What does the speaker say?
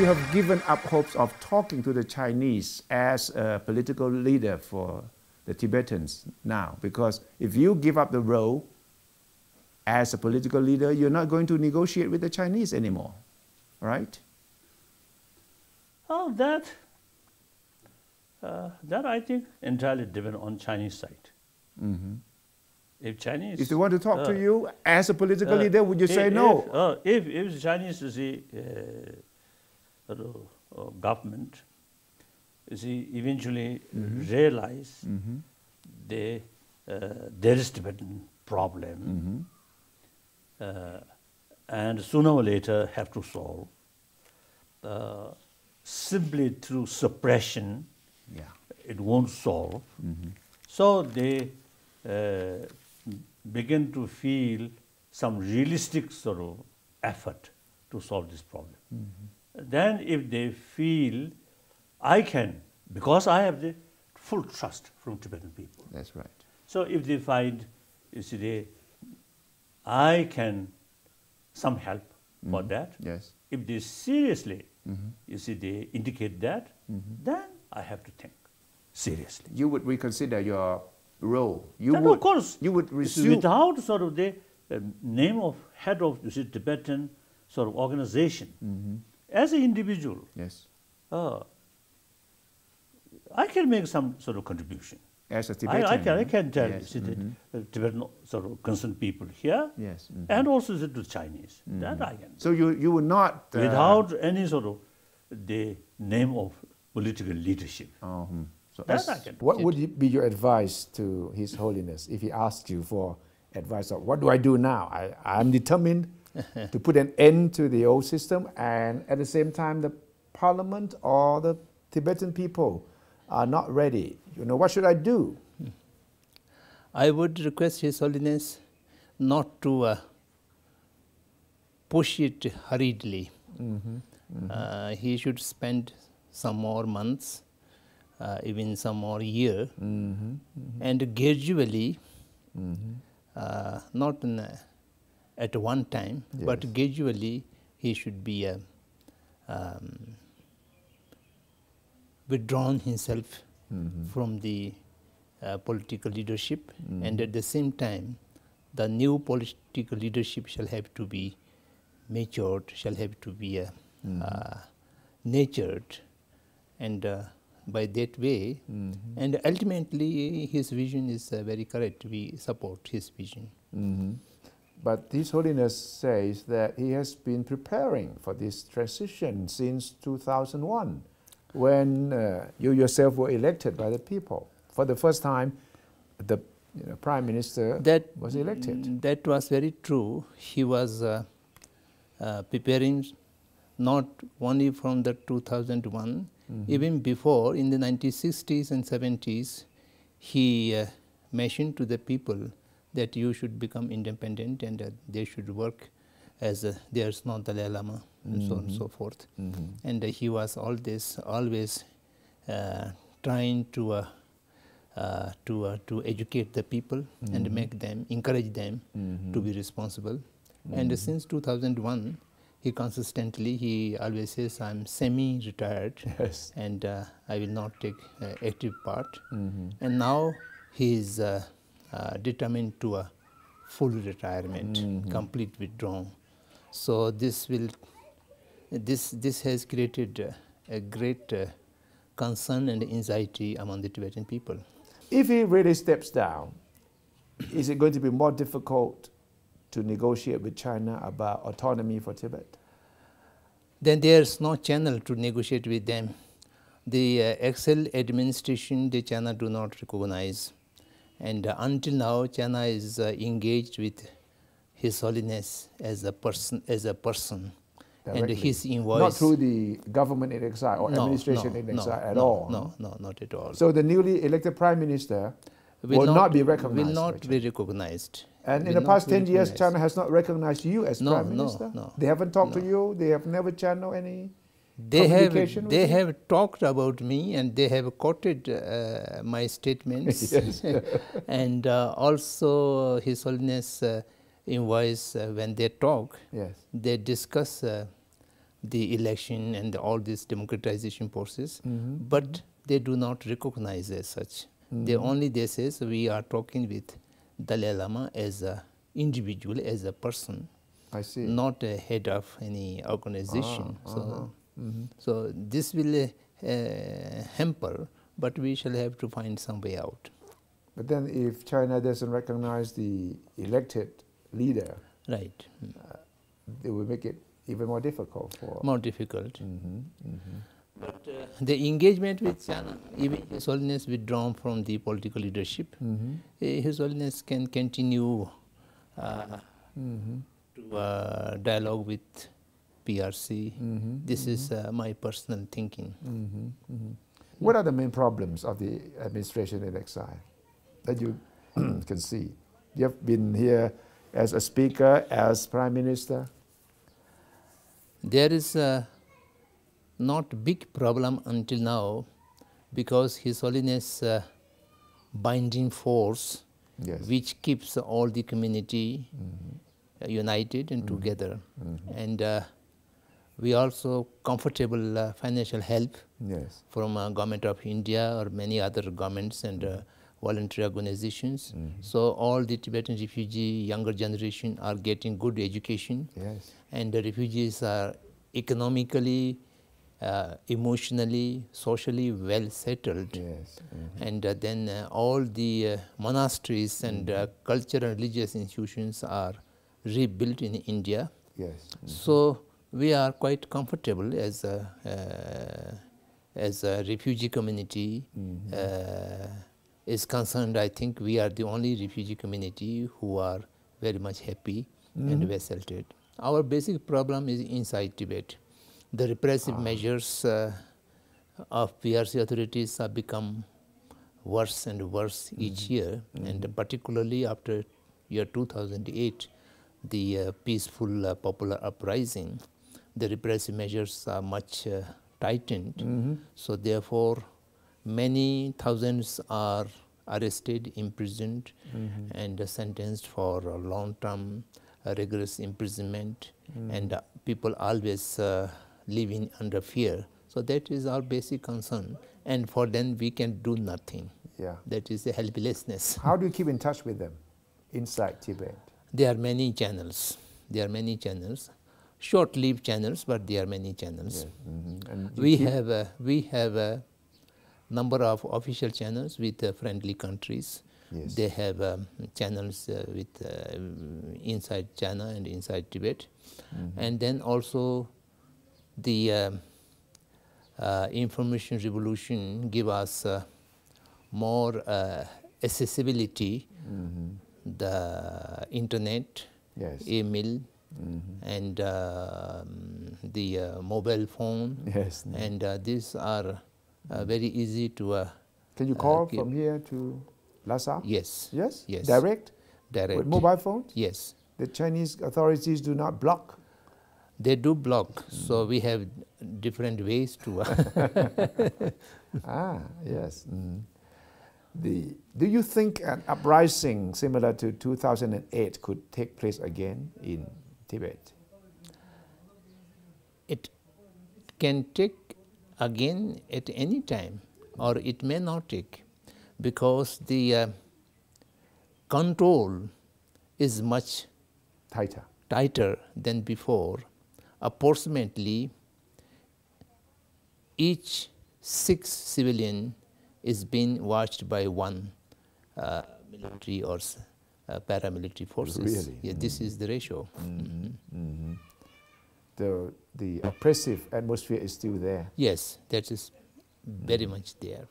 you have given up hopes of talking to the Chinese as a political leader for the Tibetans now? Because if you give up the role as a political leader, you're not going to negotiate with the Chinese anymore, right? Oh, that I think entirely depends on Chinese side. Mm-hmm. If Chinese, if they want to talk to you as a political leader, would you say no? If Chinese government, eventually realize there is Tibetan problem, and sooner or later have to solve. Simply through suppression, it won't solve. So they begin to feel some realistic sort of effort to solve this problem. Then if they feel, I can, because I have the full trust from Tibetan people. That's right. So if they find, I can some help for that. Yes. If they seriously, they indicate that, then I have to think seriously. You would reconsider your role. You then would, of course, you would resume without sort of the name of head of Tibetan sort of organization, as an individual. Yes. I can make some sort of contribution. As a Tibetan. I can tell yes. the Tibetan sort of concerned people here, yes. and also to the Chinese. That I can. So you would not without any sort of the name of political leadership. So that I can. What would be your advice to His Holiness if he asked you for advice of what do I do now? I'm determined to put an end to the old system, and at the same time the Parliament or the Tibetan people are not ready. What should I do? I would request His Holiness not to push it hurriedly. He should spend some more months, even some more year, and gradually, not at one time, but gradually he should be withdrawn himself from the political leadership, and at the same time the new political leadership shall have to be matured, shall have to be nurtured, and by that way, and ultimately his vision is very correct. We support his vision. But His Holiness says that he has been preparing for this transition since 2001, when you yourself were elected by the people. For the first time, the Prime Minister was elected. That was very true. He was preparing not only from the 2001, even before, in the 1960s and 70s, he mentioned to the people that you should become independent and they should work as there's no Dalai Lama, and so on and so forth. And he was always trying to educate the people and make them, encourage them to be responsible. And since 2001, he always says, I'm semi-retired, and I will not take active part. And now he is determined to a full retirement, complete withdrawal. So this has created a great concern and anxiety among the Tibetan people. If he really steps down, is it going to be more difficult to negotiate with China about autonomy for Tibet? Then there's no channel to negotiate with them. The actual administration, the China do not recognize. And until now, China is engaged with His Holiness as a person. Directly. And his invoice. Not through the government in exile or administration in exile at all. No, not at all. So the newly elected Prime Minister will not be recognized. Will not be recognized. And in the past 10 years, China has not recognized you as Prime Minister? No. They haven't talked to you? They have never channeled any They communication have talked about me, and they have quoted my statements. And also His Holiness invoice, when they talk, they discuss the election and all this democratization process, but they do not recognize as such. They say, so we are talking with Dalai Lama as an individual, as a person, I see. not a head of any organization. So this will hamper, but we shall have to find some way out. But then if China doesn't recognize the elected leader, Right. they will make it even more difficult for... More difficult. But the engagement with China, even His Holiness withdrawn from the political leadership, His Holiness can continue to dialogue with PRC. This is my personal thinking. What are the main problems of the administration in exile that you can see? You have been here as a speaker, as Prime Minister. There is not big problem until now, because His Holiness binding force, Yes. which keeps all the community united and together. And we also comfortable financial help Yes. from Government of India or many other governments and voluntary organizations. So all the Tibetan refugee younger generation are getting good education. Yes. And the refugees are economically, emotionally, socially well settled. Yes. And then all the monasteries and cultural and religious institutions are rebuilt in India. Yes. So we are quite comfortable as a refugee community is concerned. I think we are the only refugee community who are very much happy and well settled. Our basic problem is inside Tibet. The repressive measures of PRC authorities have become worse and worse each year, and particularly after year 2008, the peaceful popular uprising, the repressive measures are much tightened. So therefore, many thousands are arrested, imprisoned, and sentenced for long-term rigorous imprisonment, and people always living under fear. So that is our basic concern, and for them we can do nothing. Yeah. That is the helplessness. How do you keep in touch with them inside Tibet? There are many channels. There are many channels, short-lived channels, but there are many channels. Yes. And We have a number of official channels with friendly countries. Yes. They have channels with inside China and inside Tibet, and then also the information revolution give us more accessibility. The internet, Yes. email, and the mobile phone, Yes. and these are very easy to. Can you call give- from here to Lhasa? Yes. Yes? Yes. Direct? Direct. With mobile phones? Yes. The Chinese authorities do not block? They do block, so we have different ways to. Yes. Do you think an uprising similar to 2008 could take place again in Tibet? It can take again at any time, or it may not take, because the control is much tighter than before. Approximately each 6 civilian is being watched by one military or paramilitary forces. Really? Yeah, this is the ratio. The oppressive atmosphere is still there. Yes, that is very much there.